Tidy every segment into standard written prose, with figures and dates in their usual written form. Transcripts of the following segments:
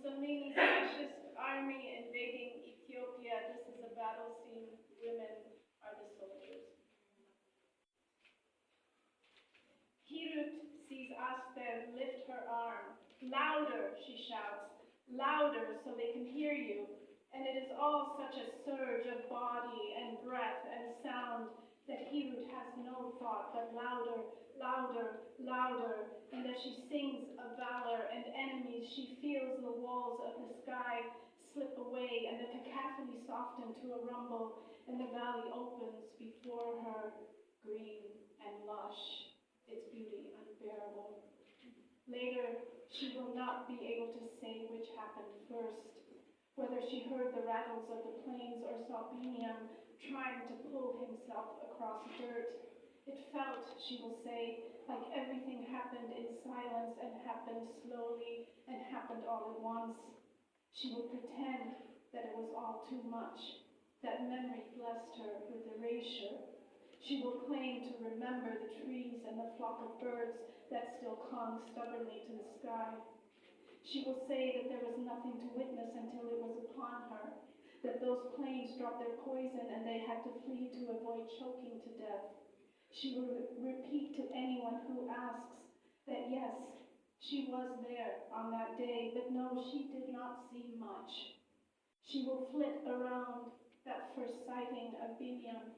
Mussolini's fascist army invading Ethiopia. This is a battle scene. Women are the soldiers. Hirut sees Aster lift her arm. Louder, she shouts. Louder so they can hear you. And it is all such a surge of body and breath and sound that Hirut has no thought but louder, louder, louder. And as she sings of valor and enemies, she feels the walls of the sky slip away and the cacophony soften to a rumble, and the valley opens before her, green and lush, its beauty unbearable. Later, she will not be able to say which happened first, whether she heard the rattles of the plains or saw Binyam trying to pull himself across dirt. It felt, she will say, like everything happened in silence and happened slowly and happened all at once. She will pretend that it was all too much, that memory blessed her with erasure. She will claim to remember the trees and the flock of birds that still clung stubbornly to the sky. She will say that there was nothing to witness until it was upon her, that those planes dropped their poison and they had to flee to avoid choking to death. She will repeat to anyone who asks that yes, she was there on that day, but no, she did not see much. She will flit around that first sighting of Binyam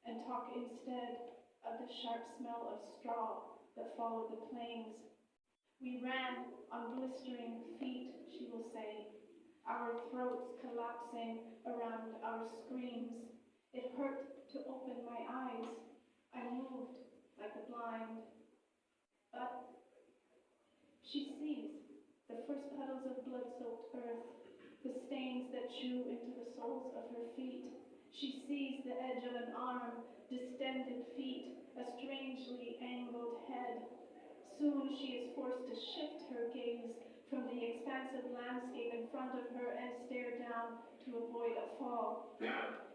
and talk instead of the sharp smell of straw that followed the plains. We ran on blistering feet, she will say, our throats collapsing around our screams. It hurt to open my eyes. I moved like the blind. But she sees the first puddles of blood-soaked earth, the stains that chew into the soles of her feet. She sees the edge of an arm, distended feet, a strangely angled head. Soon she is forced to shift her gaze from the expansive landscape in front of her and stare down to avoid a fall.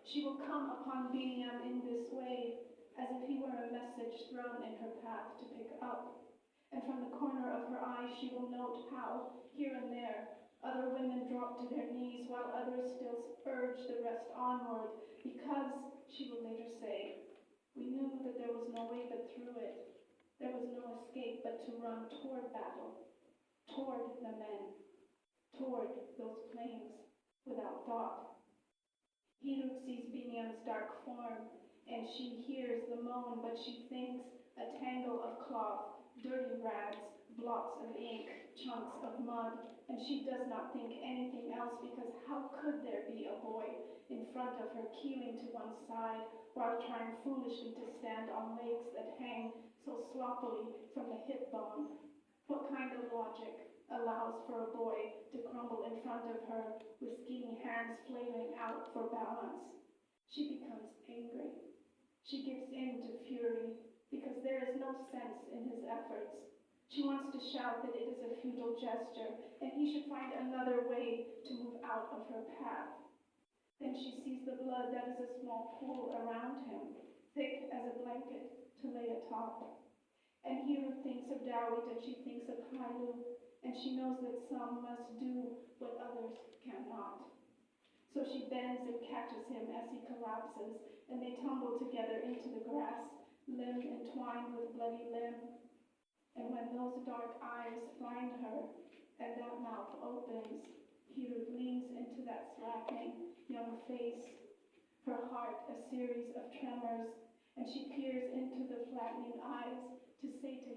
She will come upon Binyam in this way, as if he were a message thrown in her path to pick up. And from the corner of her eye she will note how, here and there, other women drop to their knees while others still urge the rest onward, because, she will later say, we knew that there was no way but through it. There was no escape but to run toward battle, toward the men, toward those plains, without thought. Hirut sees Binyam's dark form, and she hears the moan, but she thinks a tangle of cloth, dirty rags, blots of ink, chunks of mud, and she does not think anything else, because how could there be a boy in front of her keeling to one side while trying foolishly to stand on legs that hang so sloppily from the hip bone? What kind of logic allows for a boy to crumble in front of her with skinny hands flailing out for balance? She becomes angry. She gives in to fury because there is no sense in his efforts. She wants to shout that it is a futile gesture and he should find another way to move out of her path. Then she sees the blood that is a small pool around him, thick as a blanket to lay atop. And Hirut thinks of Dawit and she thinks of Kailu, and she knows that some must do what others cannot. So she bends and catches him as he collapses, and they tumble together into the grass, limb entwined with bloody limb. And when those dark eyes find her, and that mouth opens, Hirut leans into that slackening young face, her heart a series of tremors, and she peers into the flattening eyes to say to